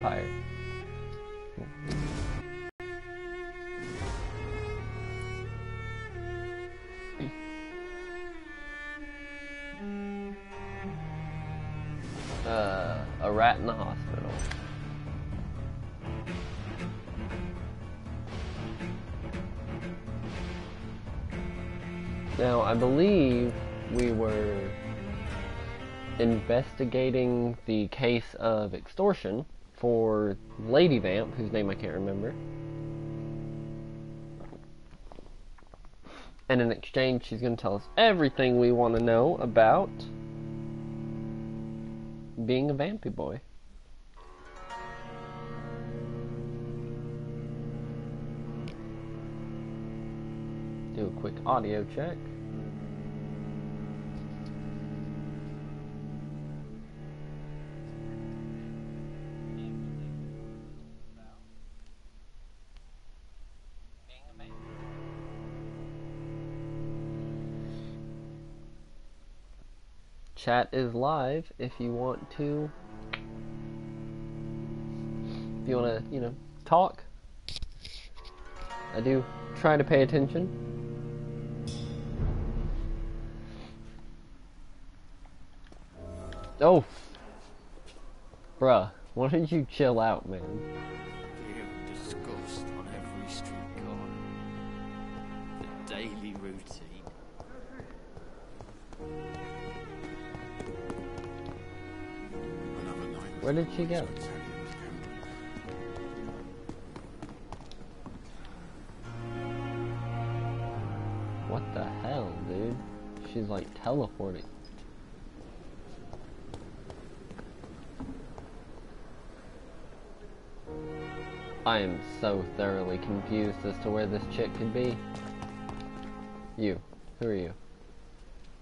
Vampyr. A rat in the hospital. Now, I believe we were investigating the case of extortion for Lady Vamp, whose name I can't remember. And in exchange, she's going to tell us everything we want to know about being a vampy boy. Do a quick audio check. Chat is live if you want to, talk. I do try to pay attention. Oh, bruh, why don't you chill out, man? Fear and disgust on every street corner. The daily routine. Where did she go? What the hell, dude? She's like teleporting. I am so thoroughly confused as to where this chick could be. You. Who are you?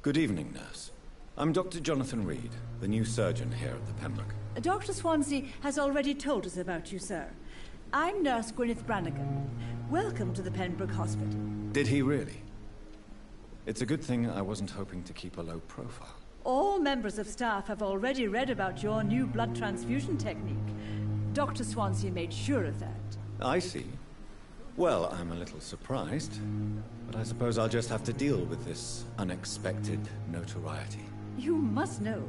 Good evening, nurse. I'm Dr. Jonathan Reid, the new surgeon here at the Pembroke. Dr. Swansea has already told us about you, sir. I'm Nurse Gwyneth Brannigan. Welcome to the Pembroke Hospital. Did he really? It's a good thing I wasn't hoping to keep a low profile. All members of staff have already read about your new blood transfusion technique. Dr. Swansea made sure of that. I see. Well, I'm a little surprised, but I suppose I'll just have to deal with this unexpected notoriety. You must know,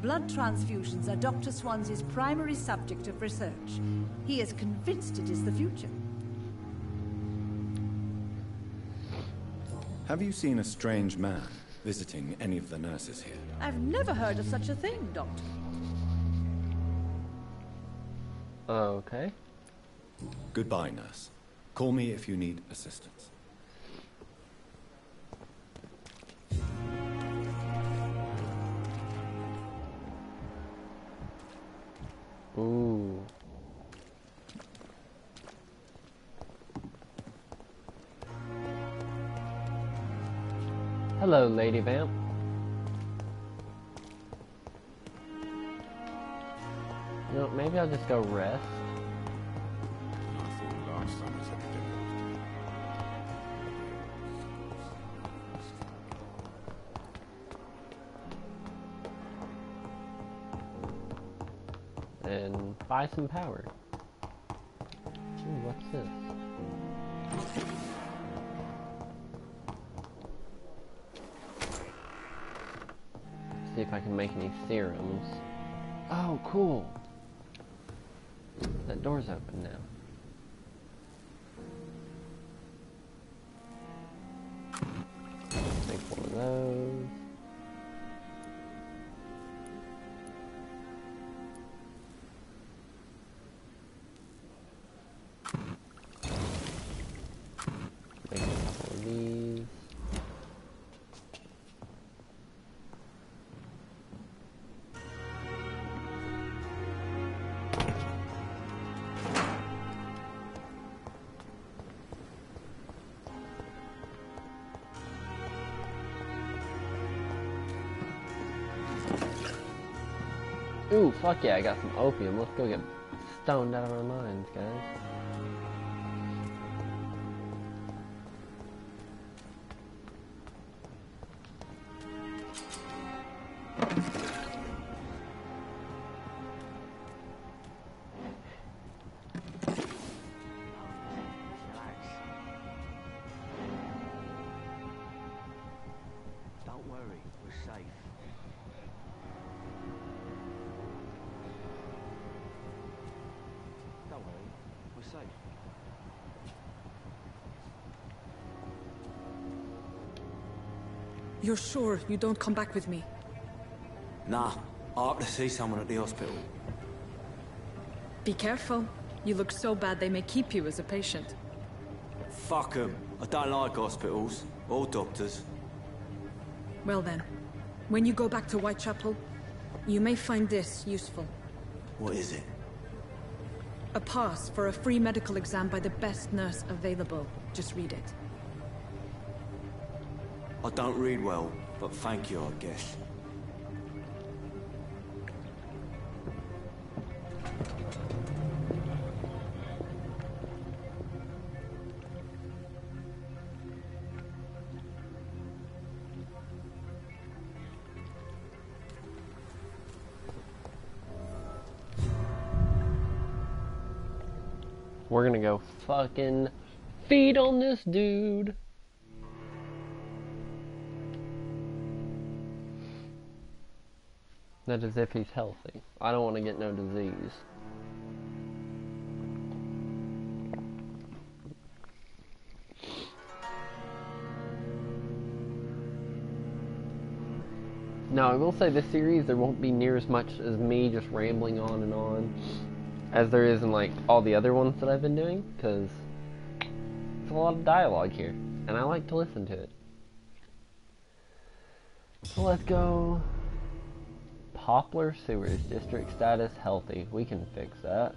blood transfusions are Dr. Swansea's primary subject of research. He is convinced it is the future. Have you seen a strange man visiting any of the nurses here? I've never heard of such a thing, Doctor. Okay. Goodbye, nurse. Call me if you need assistance. Ooh. Hello, Lady Vamp. You know, maybe I'll just go rest. I thought last time was And buy some power. Ooh, what's this? See if I can make any serums. Oh, cool. That door's open now. Make one of those. Make a couple of these. Ooh, fuck yeah, I got some opium. Let's go get stoned out of our minds, guys. You're sure you don't come back with me? Nah, I have to see someone at the hospital. Be careful. You look so bad they may keep you as a patient. Fuck 'em. I don't like hospitals. Or doctors. Well then, when you go back to Whitechapel, you may find this useful. What is it? A pass for a free medical exam by the best nurse available. Just read it. I don't read well, but thank you, I guess. We're gonna go fucking feed on this dude. That is if he's healthy. I don't want to get no disease. Now, I will say this series, there won't be near as much as me just rambling on and on as there is in, like, all the other ones that I've been doing, because there's a lot of dialogue here, and I like to listen to it. So let's go. Poplar Sewers, district status healthy. We can fix that.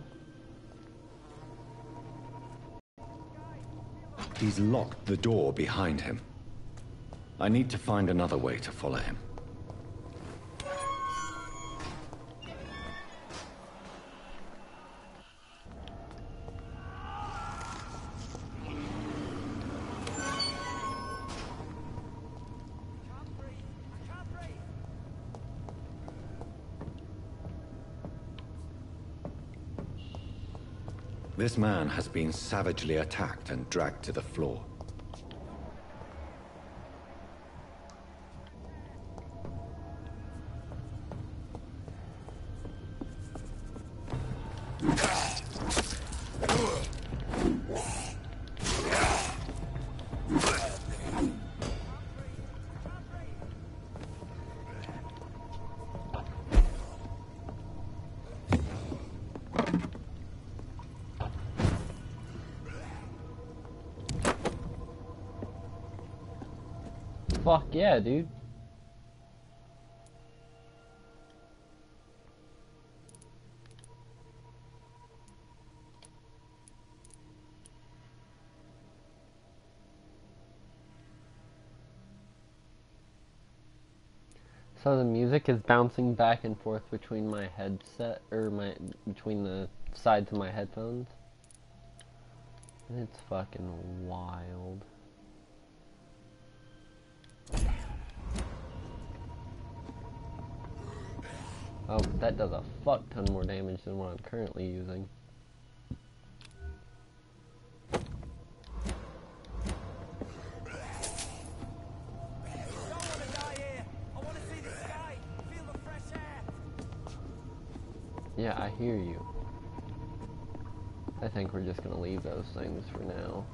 He's locked the door behind him. I need to find another way to follow him. This man has been savagely attacked and dragged to the floor. Fuck yeah, dude. So the music is bouncing back and forth between my headset, or between the sides of my headphones. It's fucking wild. Oh, that does a fuck ton more damage than what I'm currently using. Yeah, I hear you. I think we're just gonna leave those things for now.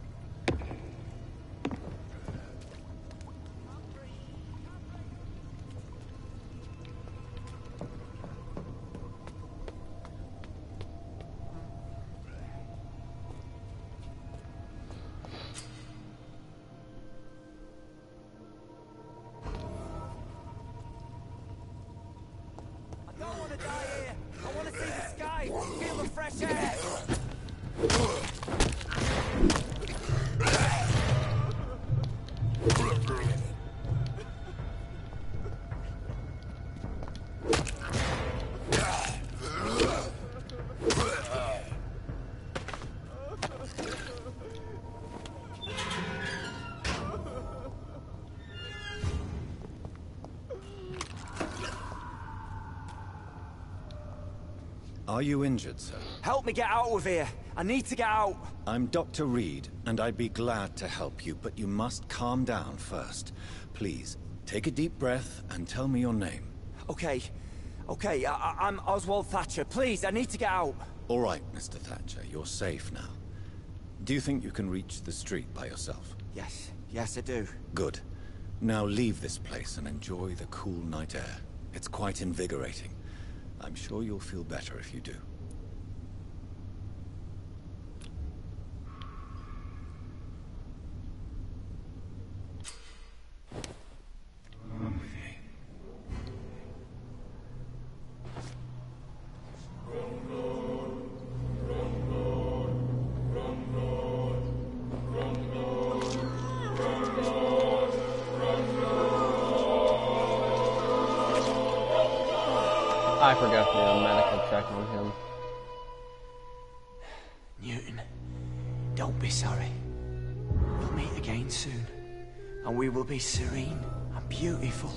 Are you injured, sir? Help me get out of here. I need to get out. I'm Dr. Reid, and I'd be glad to help you, but you must calm down first. Please, take a deep breath and tell me your name. Okay. I'm Oswald Thatcher. Please, I need to get out. All right, Mr. Thatcher, you're safe now. Do you think you can reach the street by yourself? Yes, I do. Good. Now leave this place and enjoy the cool night air. It's quite invigorating. I'm sure you'll feel better if you do. I forgot to do a medical check on him. Newton, don't be sorry. We'll meet again soon, and we will be serene and beautiful.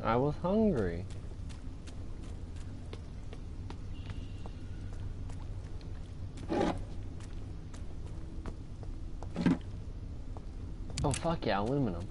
I was hungry. Oh fuck yeah, aluminum.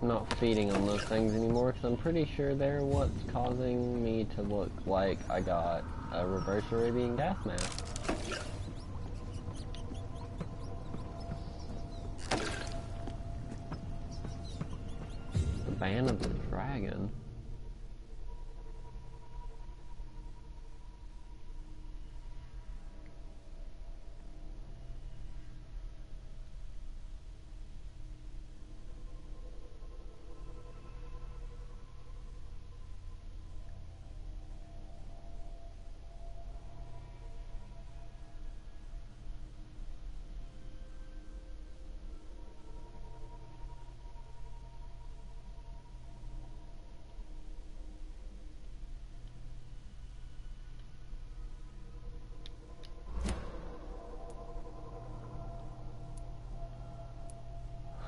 Not feeding on those things anymore because I'm pretty sure they're what's causing me to look like I got a reverse Arabian gas mask. The Ban of the Dragon.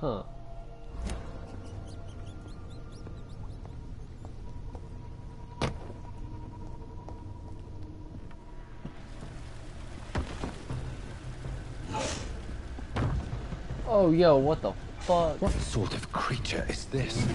Huh. Oh, yo, what the fuck? What sort of creature is this?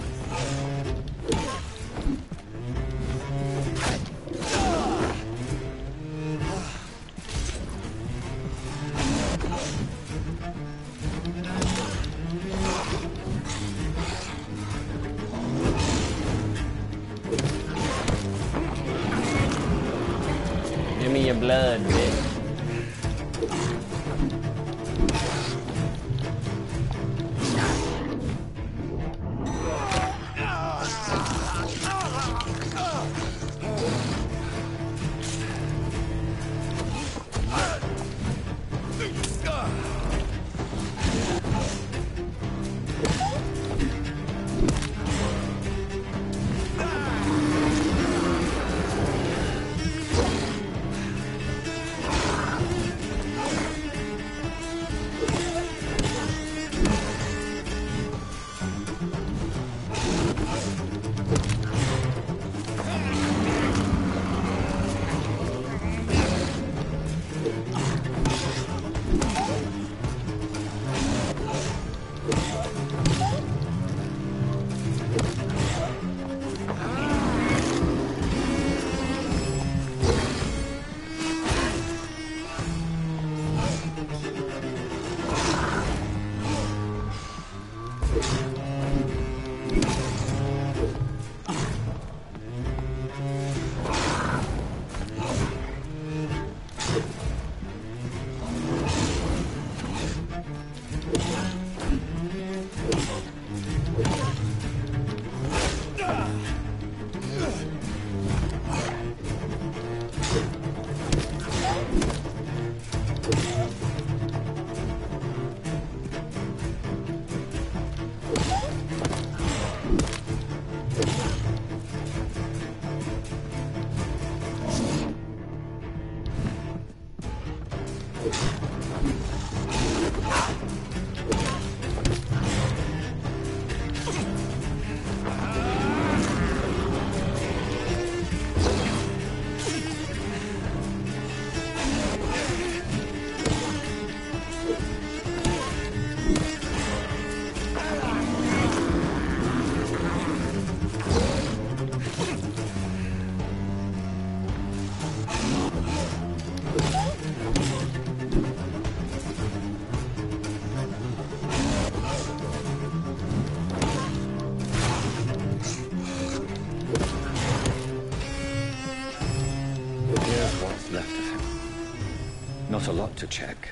Give me your blood, bitch. Not a lot to check.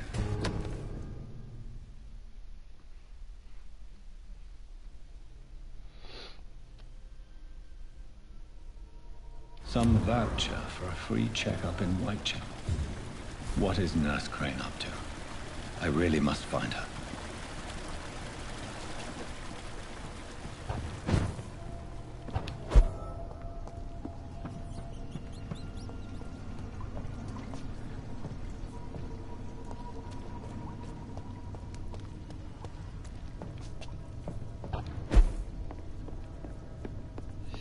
Some voucher for a free checkup in Whitechapel. What is Nurse Crane up to? I really must find her.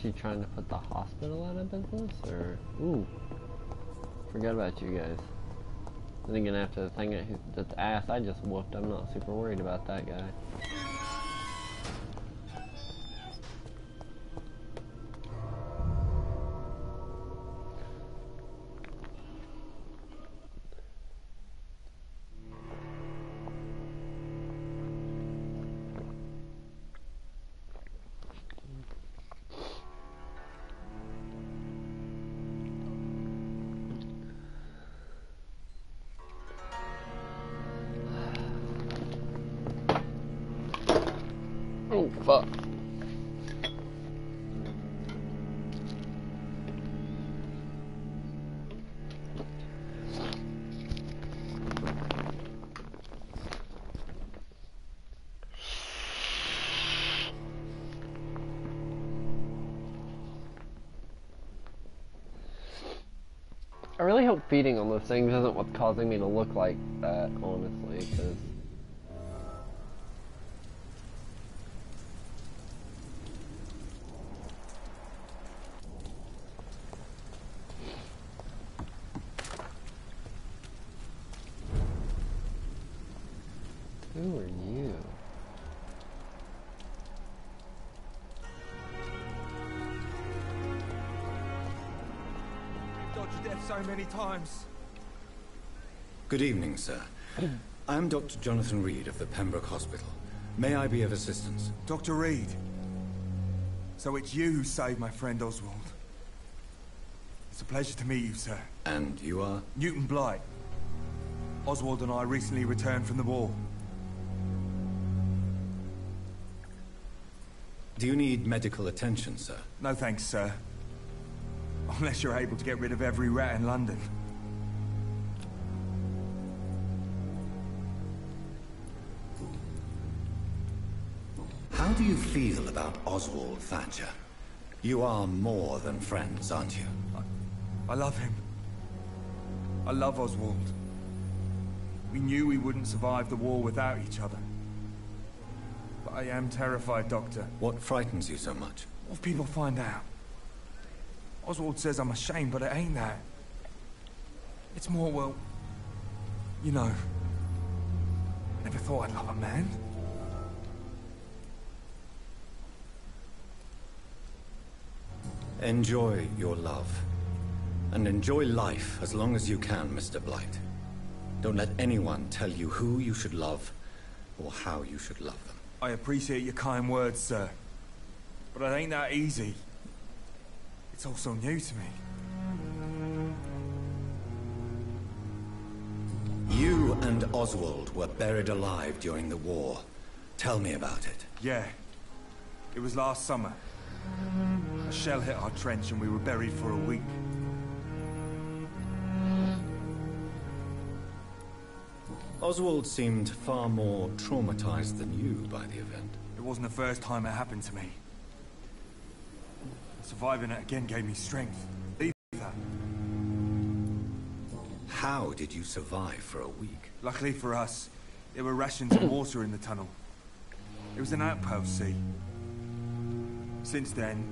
She trying to put the hospital out of business, or ooh, forget about you guys. Then gonna have to think that the ass I just whooped. I'm not super worried about that guy. Oh, fuck. I really hope feeding on those things isn't what's causing me to look like that, honestly, because who are you? You've dodged death so many times. Good evening, sir. I'm Dr. Jonathan Reid of the Pembroke Hospital. May I be of assistance? Dr. Reid. So it's you who saved my friend Oswald. It's a pleasure to meet you, sir. And you are? Newton Blight. Oswald and I recently returned from the war. Do you need medical attention, sir? No thanks, sir. Unless you're able to get rid of every rat in London. How do you feel about Oswald Thatcher? You are more than friends, aren't you? I love him. I love Oswald. We knew we wouldn't survive the war without each other. But I am terrified, Doctor. What frightens you so much? What if people find out? Oswald says I'm ashamed, but it ain't that. It's more, well, you know, I never thought I'd love a man. Enjoy your love. And enjoy life as long as you can, Mr. Blight. Don't let anyone tell you who you should love or how you should love them. I appreciate your kind words, sir. But it ain't that easy. It's all so new to me. You and Oswald were buried alive during the war. Tell me about it. Yeah. It was last summer. A shell hit our trench and we were buried for a week. Oswald seemed far more traumatized than you by the event. It wasn't the first time it happened to me. Surviving it again gave me strength. Leave that. How did you survive for a week? Luckily for us, there were rations and water in the tunnel. It was an outpost, see. Since then,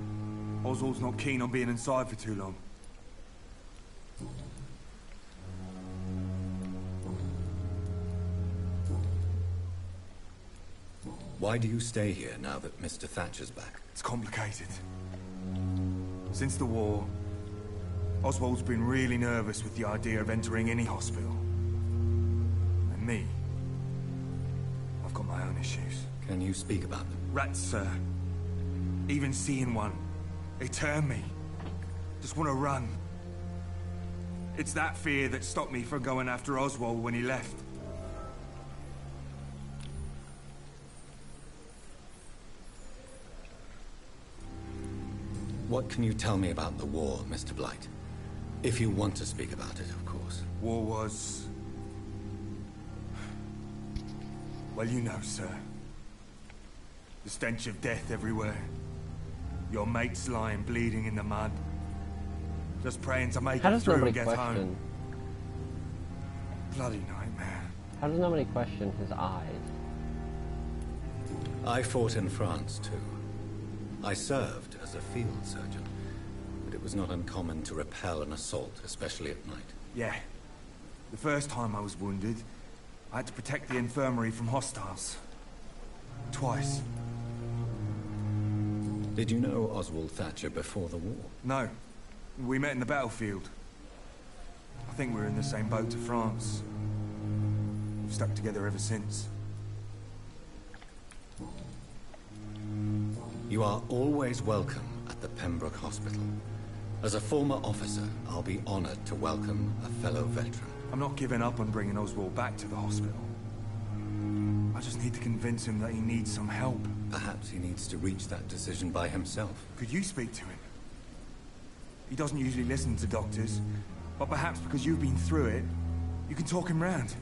Oswald's not keen on being inside for too long. Why do you stay here now that Mr. Thatcher's back? It's complicated. Since the war, Oswald's been really nervous with the idea of entering any hospital. And me, I've got my own issues. Can you speak about them? Rats, sir. Even seeing one, they turn me. Just want to run. It's that fear that stopped me from going after Oswald when he left. What can you tell me about the war, Mr. Blight? If you want to speak about it, of course. War was... well, you know, sir. The stench of death everywhere. Your mates lying bleeding in the mud. Just praying to make it through and get home. Bloody nightmare. How does nobody question his eyes? I fought in France, too. I served as a field surgeon, but it was not uncommon to repel an assault, especially at night. Yeah. The first time I was wounded, I had to protect the infirmary from hostiles. Twice. Did you know Oswald Thatcher before the war? No. We met in the battlefield. I think we're in the same boat to France. We've stuck together ever since. You are always welcome at the Pembroke Hospital. As a former officer, I'll be honored to welcome a fellow veteran. I'm not giving up on bringing Oswald back to the hospital. I just need to convince him that he needs some help. Perhaps he needs to reach that decision by himself. Could you speak to him? He doesn't usually listen to doctors, but perhaps because you've been through it, you can talk him round.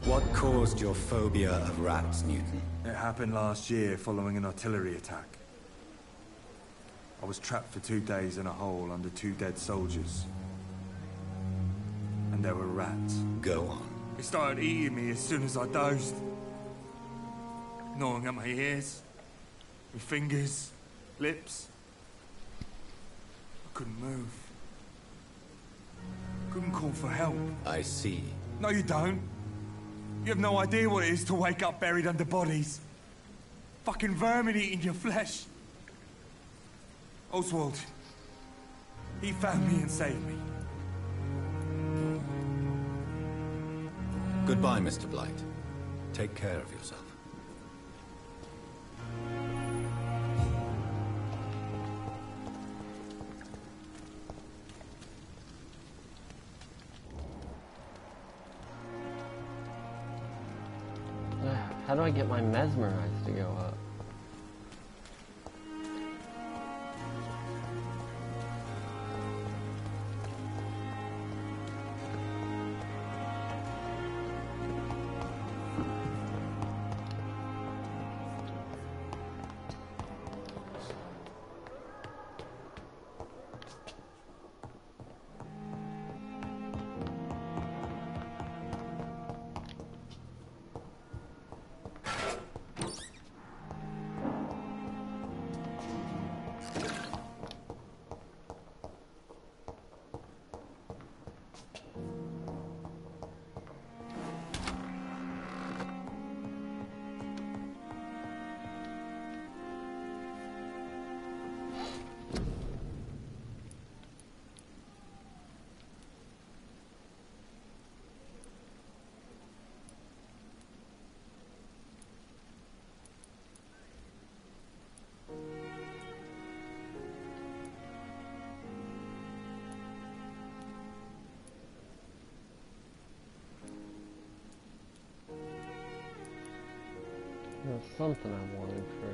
What caused your phobia of rats, Newton? It happened last year following an artillery attack. I was trapped for 2 days in a hole under 2 dead soldiers. And there were rats. Go on. They started eating me as soon as I dozed. Gnawing at my ears, with fingers, lips. I couldn't move. Couldn't call for help. I see. No, you don't. You have no idea what it is to wake up buried under bodies. Fucking vermin eating your flesh. Oswald. He found me and saved me. Goodbye, Mr. Blight. Take care of yourself. How do I get my mesmerize to go up? There's something I wanted for...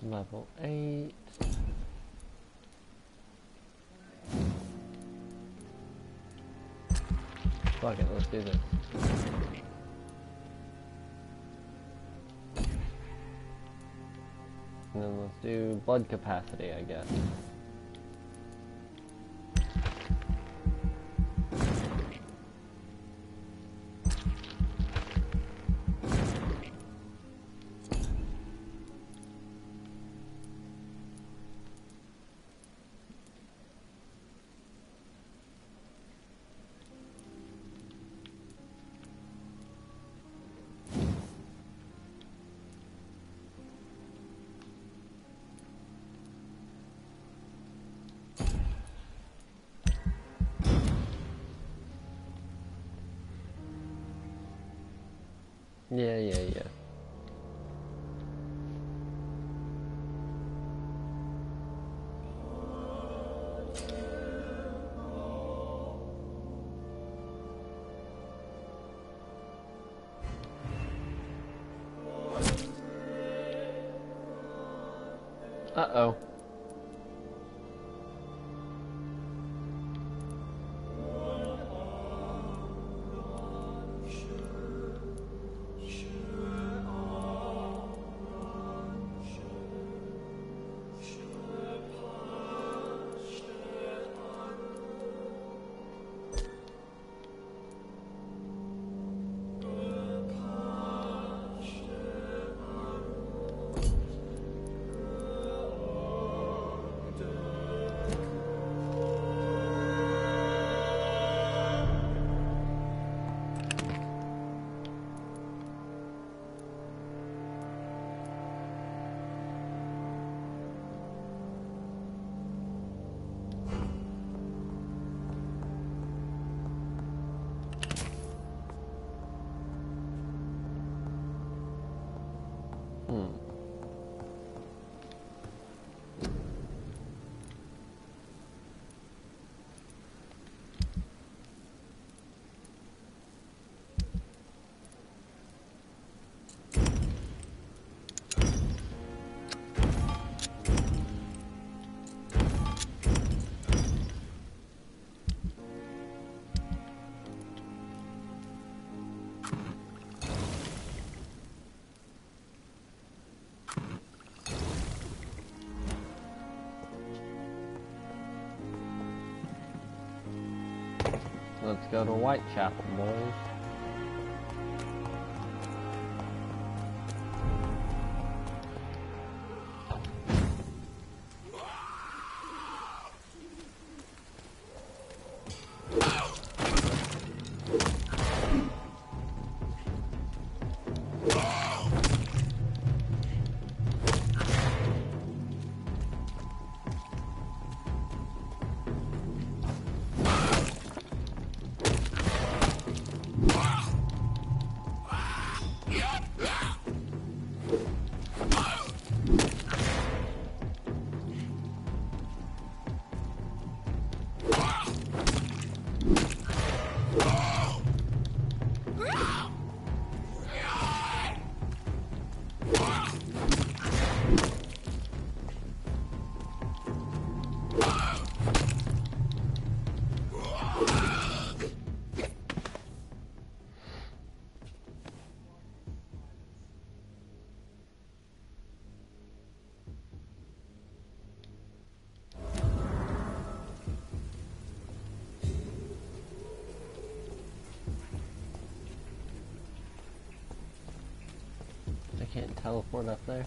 Level 8. Fuck it, let's do this. And then let's do blood capacity, I guess. Yeah. Uh-oh. Let's go to Whitechapel, boys. Can't teleport up there.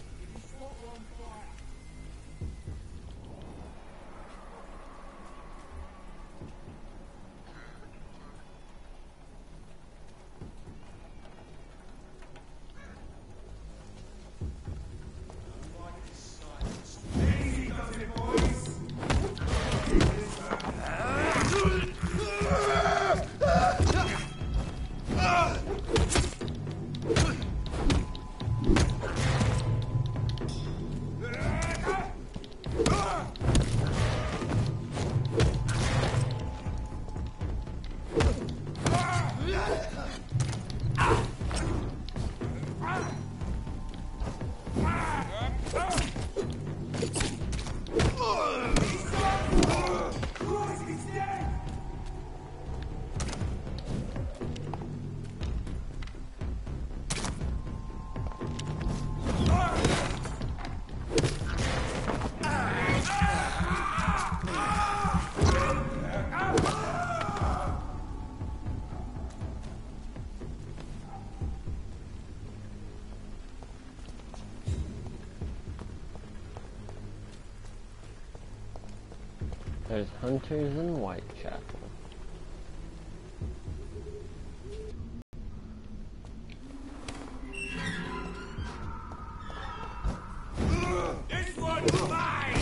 There's hunters in Whitechapel. This one's mine!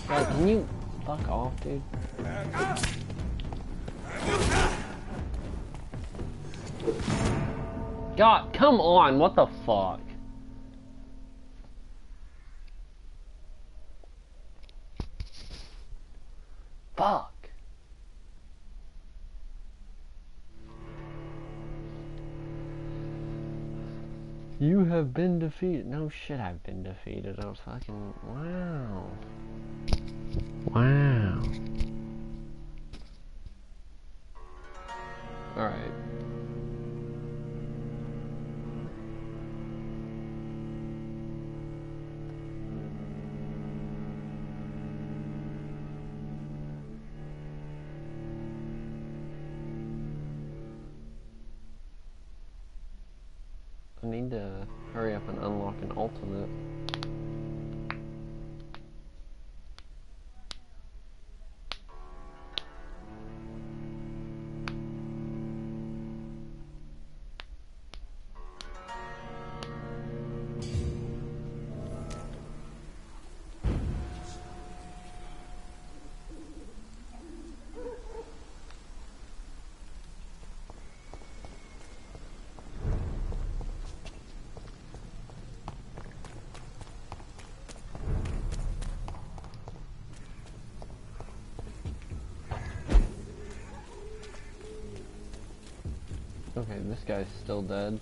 God, can you fuck off, dude? God, come on, what the fuck? Fuck. You have been defeated. No shit, I've been defeated. I was fucking... Wow. Wow. Alright. I need to hurry up and unlock an ultimate. Okay, this guy's still dead.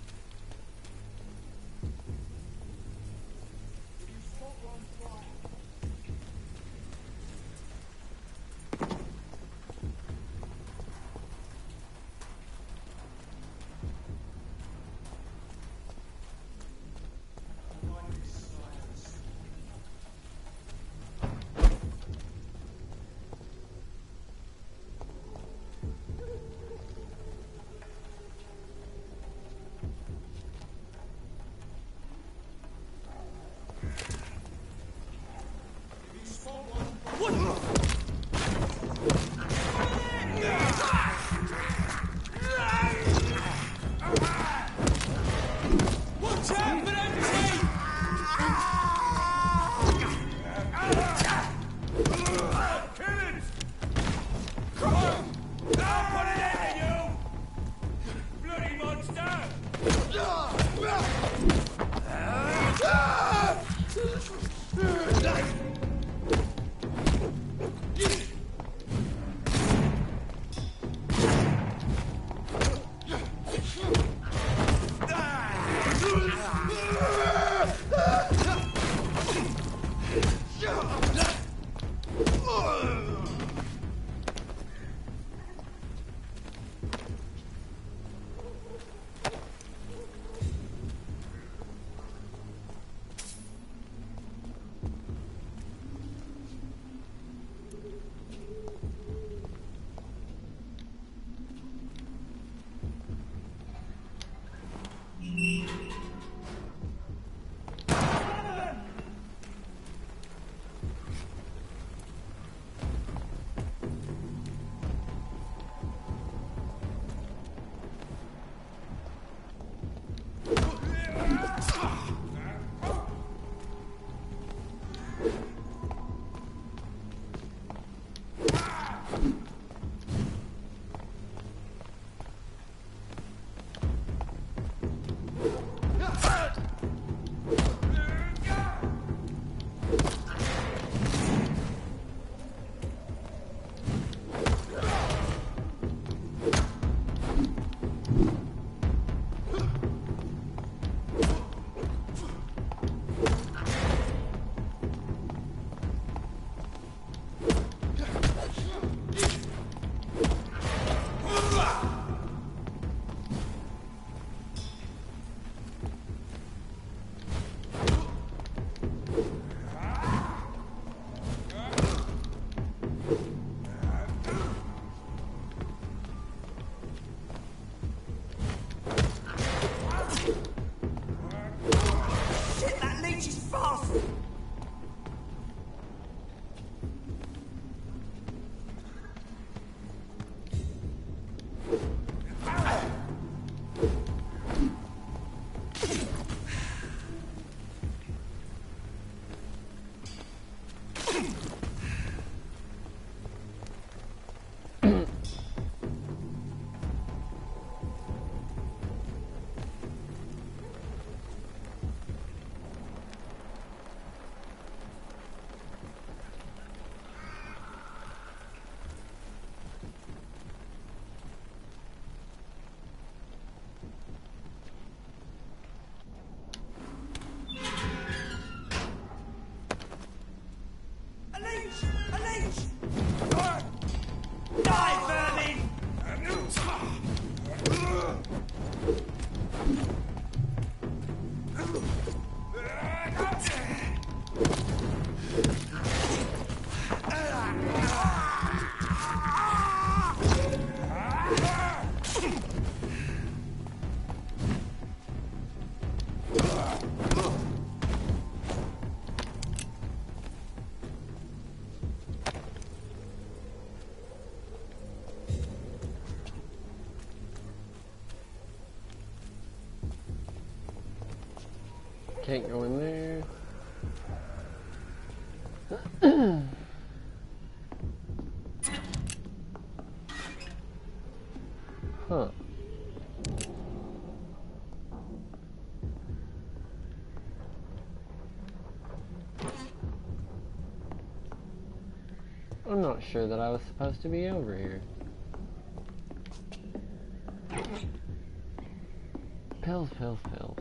Can't go in there. Huh. I'm not sure that I was supposed to be over here. Pills, pills, pills.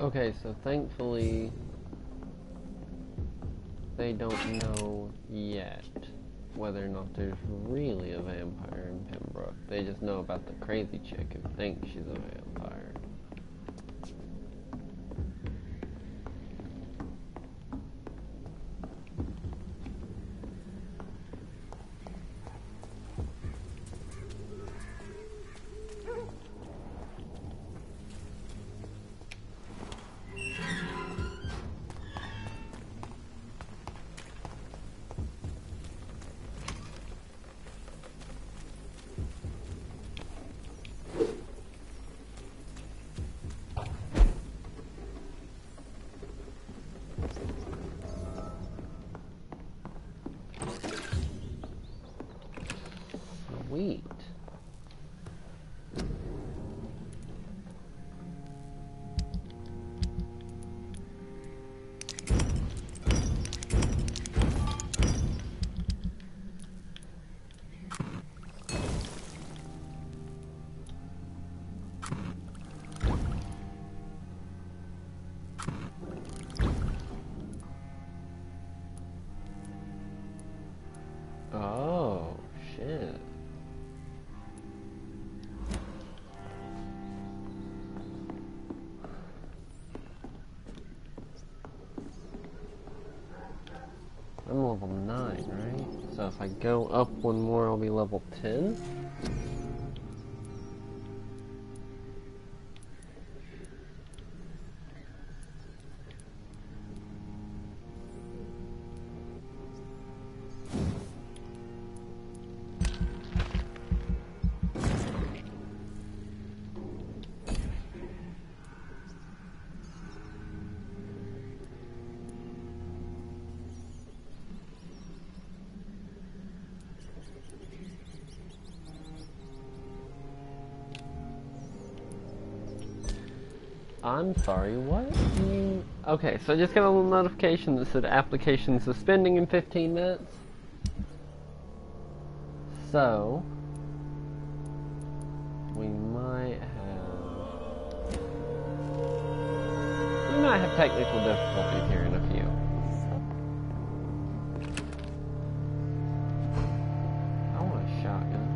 Okay, so thankfully they don't know yet whether or not there's really a vampire in Pembroke. They just know about the crazy chick who thinks she's a vampire. Sweet. Oh, shit. I'm level 9, right? So if I go up one more, I'll be level 10? I'm sorry, what? Okay, so I just got a little notification that said application suspending in 15 minutes. So, we might have technical difficulties here in a few. I want a shotgun.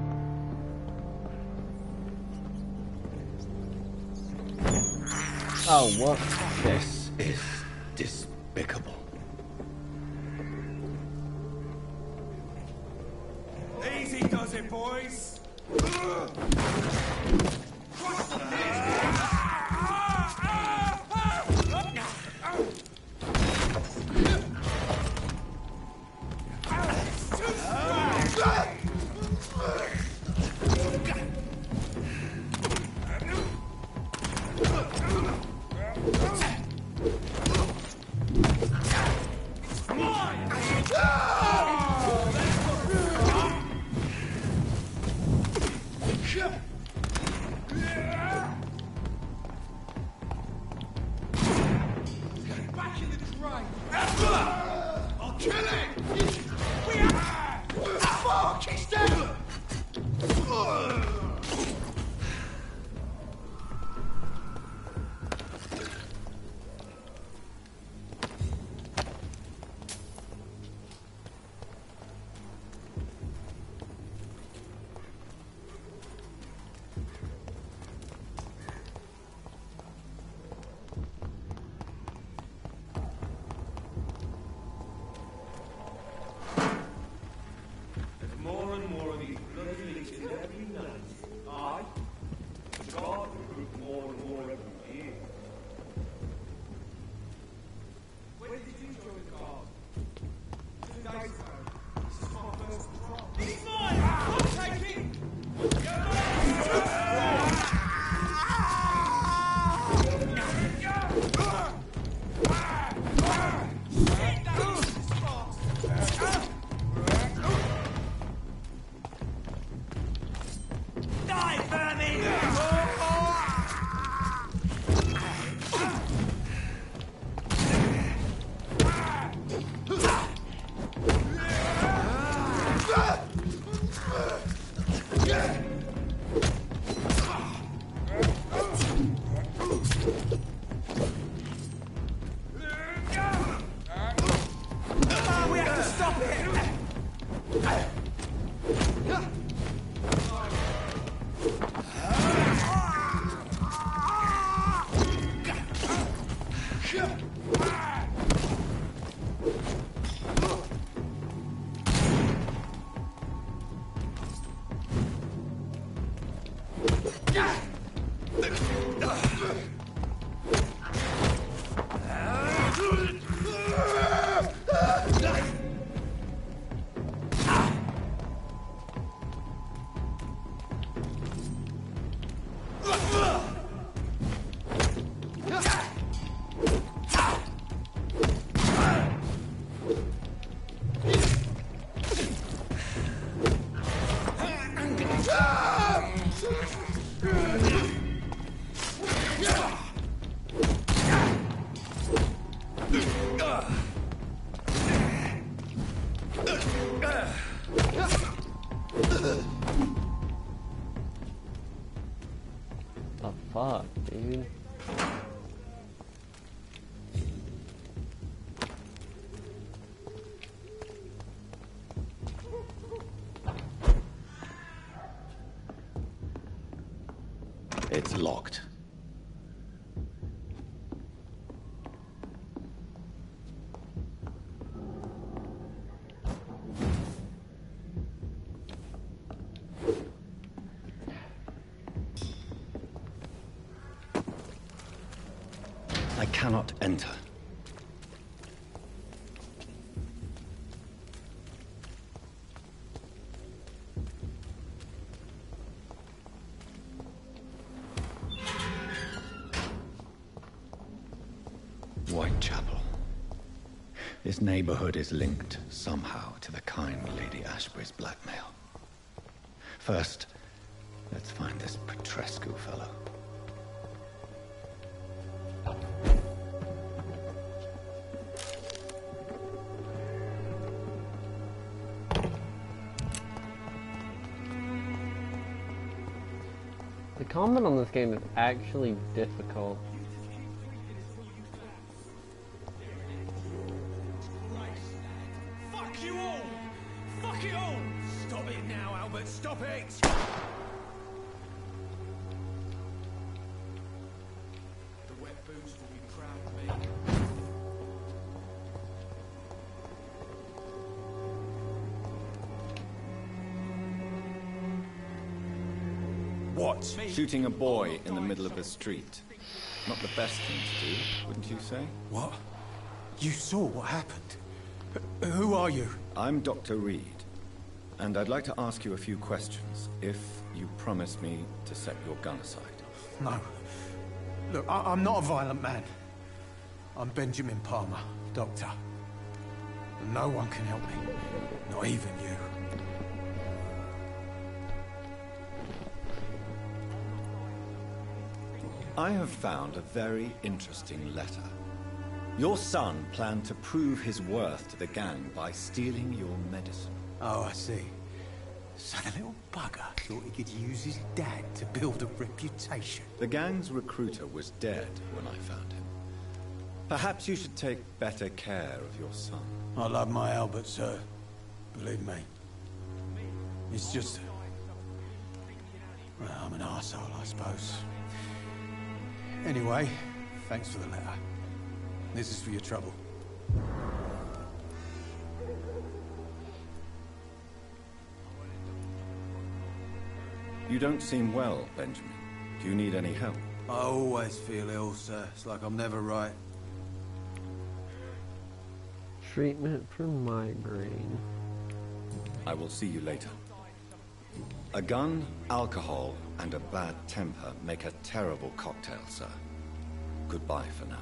Oh, what? This is despicable. Easy does it, boys. The fuck, dude? It's locked. I cannot enter. Whitechapel. This neighborhood is linked somehow to the kind Lady Ashbury's blackmail. First, let's find this Petrescu fellow. The combat on this game is actually difficult. Fuck you all! Fuck it all! Stop it now, Albert, stop it! The wet boots will be proud of me. What? Shooting a boy in the middle of the street. Not the best thing to do, wouldn't you say? What? You saw what happened? Who are you? I'm Dr. Reid, and I'd like to ask you a few questions, if you promise me to set your gun aside. No. Look, I'm not a violent man. I'm Benjamin Palmer, doctor. And no one can help me. Not even you. I have found a very interesting letter. Your son planned to prove his worth to the gang by stealing your medicine. Oh, I see. So the little bugger thought he could use his dad to build a reputation. The gang's recruiter was dead when I found him. Perhaps you should take better care of your son. I love my Albert, sir. Believe me. It's just... well, I'm an arsehole, I suppose. Anyway, thanks for the letter. This is for your trouble. You don't seem well, Benjamin. Do you need any help? I always feel ill, sir. It's like I'm never right. Treatment for migraine. I will see you later. A gun, alcohol, and a bad temper make a terrible cocktail, sir. Goodbye for now.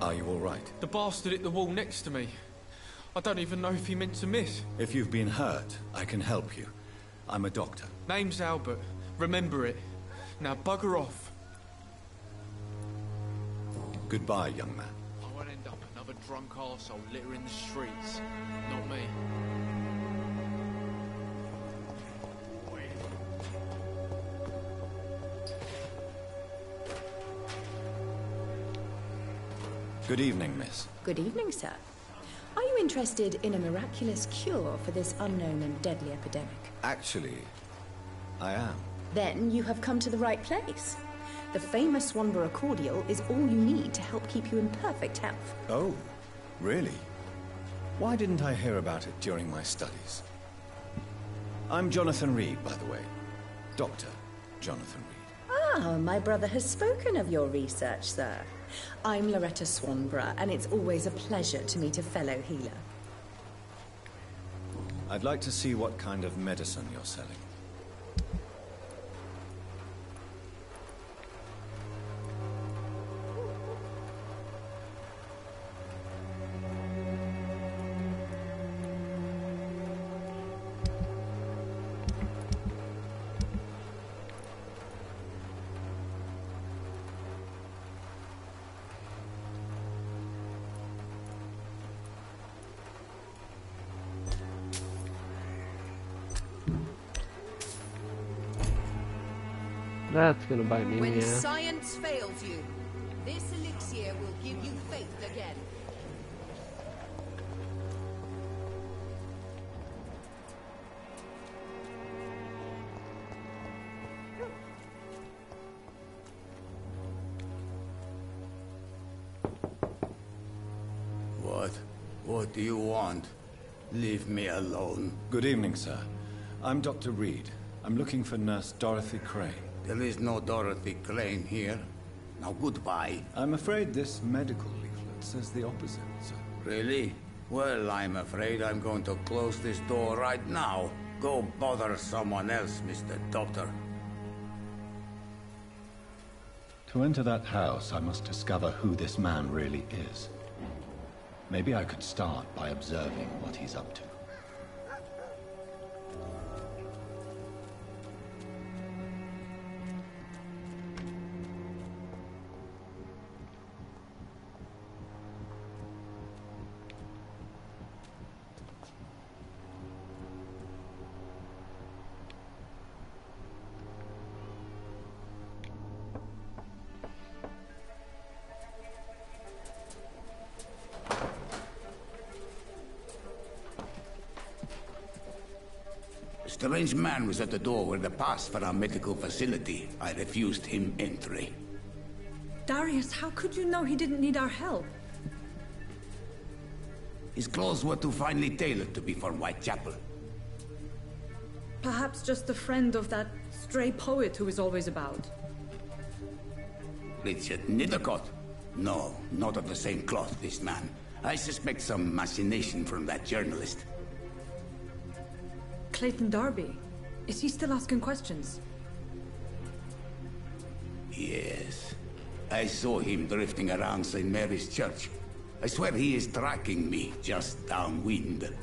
Are you all right? The bastard hit the wall next to me. I don't even know if he meant to miss. If you've been hurt, I can help you. I'm a doctor. Name's Albert. Remember it. Now bugger off. Goodbye, young man. I won't end up another drunk arsehole littering the streets. Not me. Good evening, miss. Good evening, sir. Are you interested in a miraculous cure for this unknown and deadly epidemic? Actually, I am. Then you have come to the right place. The famous Swanborough cordial is all you need to help keep you in perfect health. Oh, really? Why didn't I hear about it during my studies? I'm Jonathan Reid, by the way. Dr. Jonathan Reid. Ah, my brother has spoken of your research, sir. I'm Loretta Swanborough, and it's always a pleasure to meet a fellow healer. I'd like to see what kind of medicine you're selling. That's gonna bite me in When the ass. science fails you, this elixir will give you faith again. What do you want? Leave me alone. Good evening, sir. I'm Dr. Reid. I'm looking for Nurse Dorothy Crane. There is no Dorothy Crane here. Now goodbye. I'm afraid this medical leaflet says the opposite, sir. Really? Well, I'm afraid I'm going to close this door right now. Go bother someone else, Mr. Doctor. To enter that house, I must discover who this man really is. Maybe I could start by observing what he's up to. A strange man was at the door with a pass for our medical facility. I refused him entry. Darius, how could you know he didn't need our help? His clothes were too finely tailored to be for Whitechapel. Perhaps just a friend of that stray poet who is always about. Richard Nithercott? No, not of the same cloth, this man. I suspect some machination from that journalist. Clayton Darby. Is he still asking questions? Yes. I saw him drifting around St. Mary's Church. I swear he is tracking me, just downwind.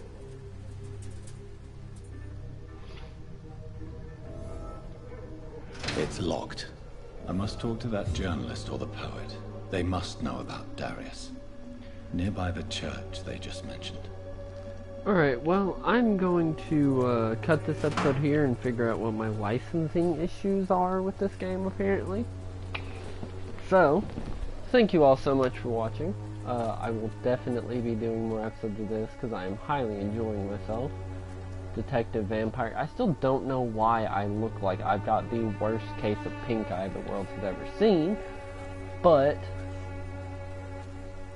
It's locked. I must talk to that journalist or the poet. They must know about Darius. Nearby the church they just mentioned. Alright, well, I'm going to cut this episode here and figure out what my licensing issues are with this game, apparently. So, thank you all so much for watching. I will definitely be doing more episodes of this because I am highly enjoying myself. Detective Vampyr. I still don't know why I look like I've got the worst case of pink eye the world has ever seen, but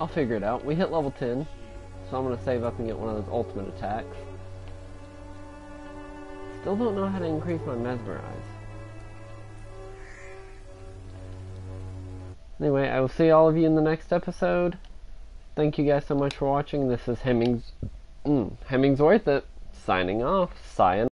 I'll figure it out. We hit level 10. So I'm going to save up and get one of those ultimate attacks. Still don't know how to increase my mesmerize. Anyway, I will see all of you in the next episode. Thank you guys so much for watching. This is Hemmingsworth it, signing off. Sayonara.